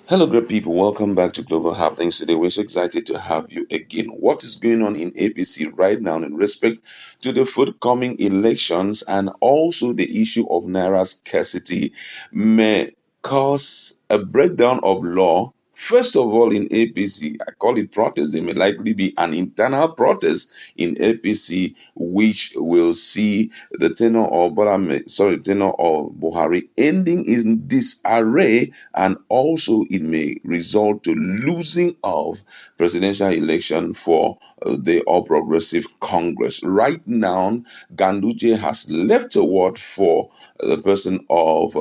Hello, great people. Welcome back to Global Happenings. Today, we're so excited to have you again. What is going on in APC right now in respect to the forthcoming elections and also the issue of Naira scarcity may cause a breakdown of law. First of all, in APC, I call it protest. There may likely be an internal protest in APC, which will see the tenure of Buhari ending in disarray, and also it may result to losing of presidential election for the All Progressive Congress. Right now, Ganduje has left a word for the person of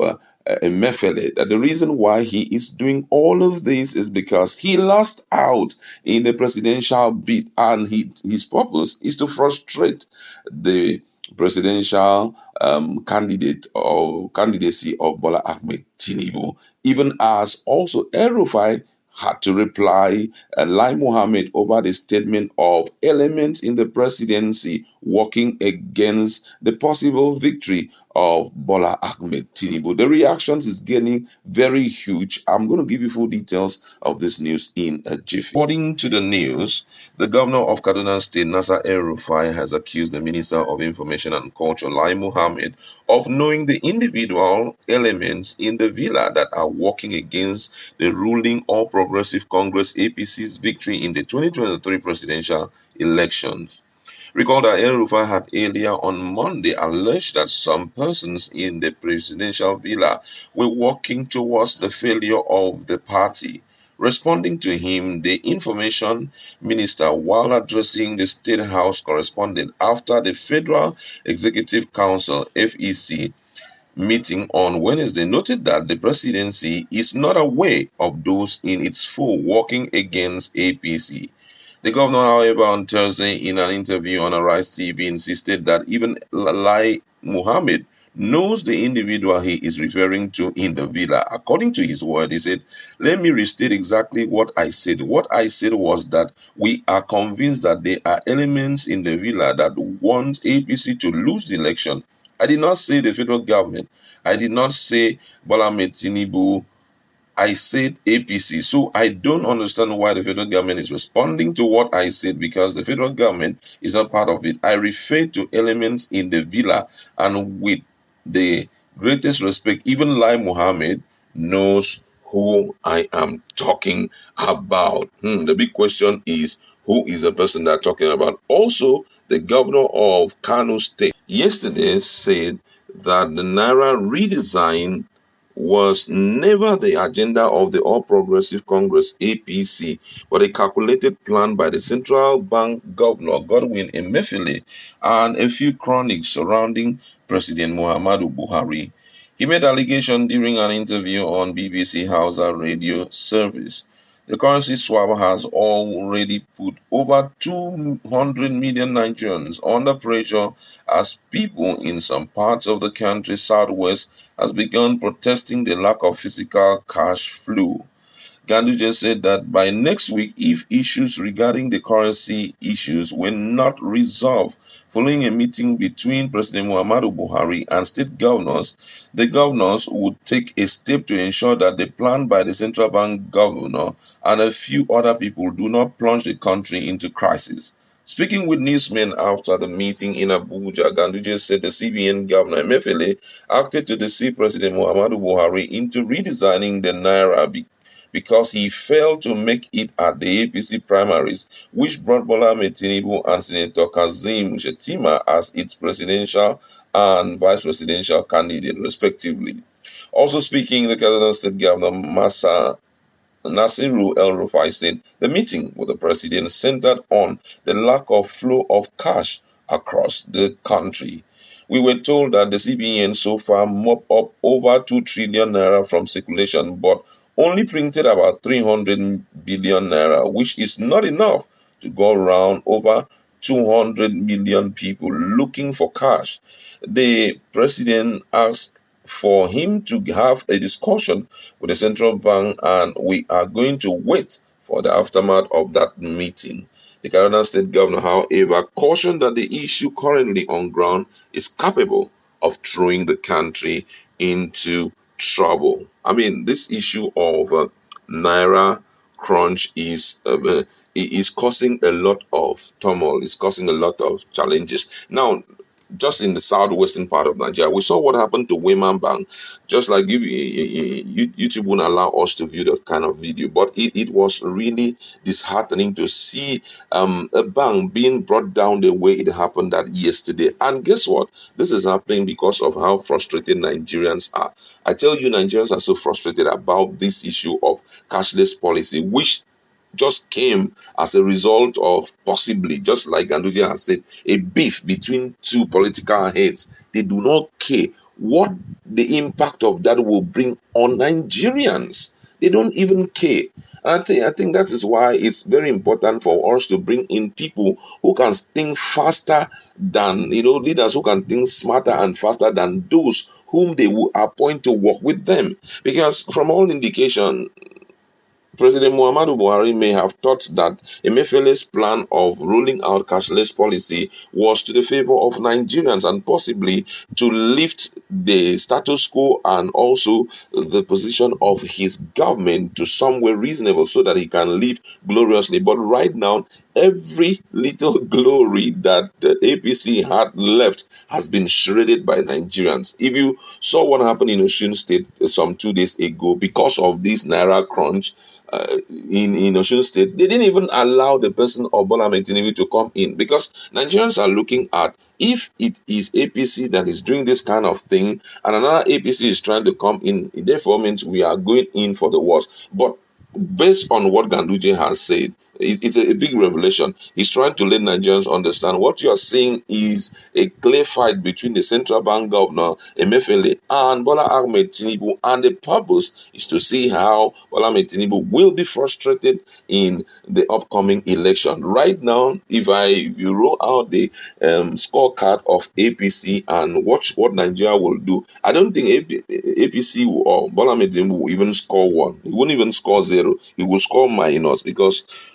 Emefiele. That the reason why he is doing all of this is because he lost out in the presidential bid, and his purpose is to frustrate the presidential candidate or candidacy of Bola Ahmed Tinubu, even as also Rufai had to reply Lai Mohammed over the statement of elements in the presidency working against the possible victory of Bola Ahmed Tinubu. The reactions is getting very huge. I'm going to give you full details of this news in a jiffy. According to the news, the governor of Kaduna State, Nasser El-Rufai, has accused the Minister of Information and Culture, Lai Mohammed, of knowing the individual elements in the villa that are working against the ruling All Progressive Congress APC's victory in the 2023 presidential elections. Recall that El-Rufai had earlier on Monday alleged that some persons in the presidential villa were working towards the failure of the party. Responding to him, the information minister, while addressing the State House correspondent after the Federal Executive Council (FEC) meeting on Wednesday, noted that the presidency is not aware of those in its fold working against APC. The governor, however, on Thursday in an interview on Arise TV insisted that even Lai Mohammed knows the individual he is referring to in the villa. According to his word, he said, "Let me restate exactly what I said. What I said was that we are convinced that there are elements in the villa that want APC to lose the election. I did not say the federal government. I did not say Bola Ahmed Tinubu. I said APC. So I don't understand why the federal government is responding to what I said, because the federal government is not part of it. I refer to elements in the villa, and with the greatest respect, even Lai Mohammed knows who I am talking about." The big question is, who is the person that I'm talking about? Also, the governor of Kano State yesterday said that the Naira redesign was never the agenda of the All Progressive Congress APC, but a calculated plan by the central bank governor Godwin Emefiele and a few chronics surrounding President Muhammadu Buhari. He made allegation during an interview on BBC Hausa radio service. The currency swap has already put over 200 million Nigerians under pressure as people in some parts of the country southwest has begun protesting the lack of physical cash flow. Ganduje said that by next week, if issues regarding the currency issues were not resolved following a meeting between President Muhammadu Buhari and state governors, the governors would take a step to ensure that the plan by the central bank governor and a few other people do not plunge the country into crisis. Speaking with newsmen after the meeting in Abuja, Ganduje said the CBN governor Emefiele acted to deceive President Muhammadu Buhari into redesigning the Naira because he failed to make it at the APC primaries, which brought Bola Ahmed Tinubu and Senator Kazim Shettima as its presidential and vice presidential candidate, respectively. Also speaking, the Kaduna State Governor Nasiru El-Rufai said the meeting with the president centered on the lack of flow of cash across the country. We were told that the CBN so far mopped up over 2 trillion naira from circulation, but only printed about 300 billion naira, which is not enough to go around over 200 million people looking for cash. The president asked for him to have a discussion with the central bank, and we are going to wait for the aftermath of that meeting. The Kaduna State Governor, however, cautioned that the issue currently on ground is capable of throwing the country into trouble. I mean, this issue of Naira crunch is causing a lot of turmoil, is causing a lot of challenges. Now, just in the southwestern part of Nigeria, we saw what happened to Women Bank. Just like YouTube won't allow us to view that kind of video, but it was really disheartening to see a bank being brought down the way it happened that yesterday. And guess what? This is happening because of how frustrated Nigerians are. I tell you, Nigerians are so frustrated about this issue of cashless policy, which just came as a result of possibly, just like Ganduje has said, a beef between two political heads. They do not care what the impact of that will bring on Nigerians. They don't even care. I think that is why it's very important for us to bring in people who can think faster than, leaders who can think smarter and faster than those whom they will appoint to work with them. Because from all indication, President Muhammadu Buhari may have thought that Emefiele's plan of rolling out cashless policy was to the favor of Nigerians and possibly to lift the status quo and also the position of his government to somewhere reasonable so that he can live gloriously. But right now, every little glory that the APC had left has been shredded by Nigerians. If you saw what happened in Osun State some 2 days ago because of this Naira crunch, in Osun State, they didn't even allow the person of Bola Ahmed Tinubu to come in because Nigerians are looking at if it is APC that is doing this kind of thing and another APC is trying to come in, it therefore means we are going in for the worst. But based on what Ganduje has said, it's a big revelation. He's trying to let Nigerians understand what you are seeing is a clear fight between the central bank governor, Emefiele, and Bola Ahmed Tinubu. And the purpose is to see how Bola Ahmed Tinubu will be frustrated in the upcoming election. Right now, if you roll out the scorecard of APC and watch what Nigeria will do, I don't think APC or Bola Ahmed Tinubu will even score one. He won't even score zero. He will score minus because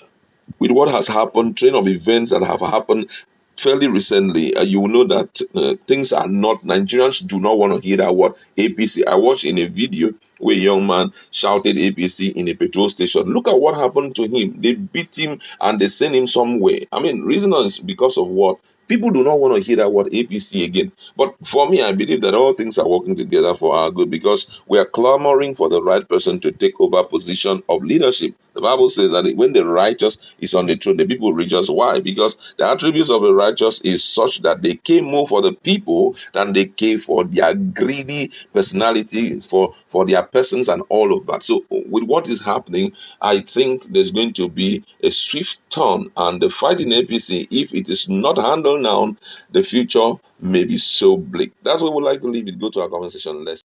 with what has happened, train of events that have happened fairly recently, you will know that things are not, Nigerians do not want to hear that word APC. I watched in a video where a young man shouted APC in a petrol station. Look at what happened to him. They beat him and they sent him somewhere. I mean, reason is because of what? People do not want to hear that word APC again. But for me, I believe that all things are working together for our good because we are clamoring for the right person to take over position of leadership. The Bible says that when the righteous is on the throne, the people rejoice. Why? Because the attributes of the righteous is such that they care more for the people than they care for their greedy personality, for their persons and all of that. So with what is happening, I think there's going to be a swift turn, and the fight in APC, if it is not handled now, the future may be so bleak. That's what we would like to leave it. Go to our conversation. Let's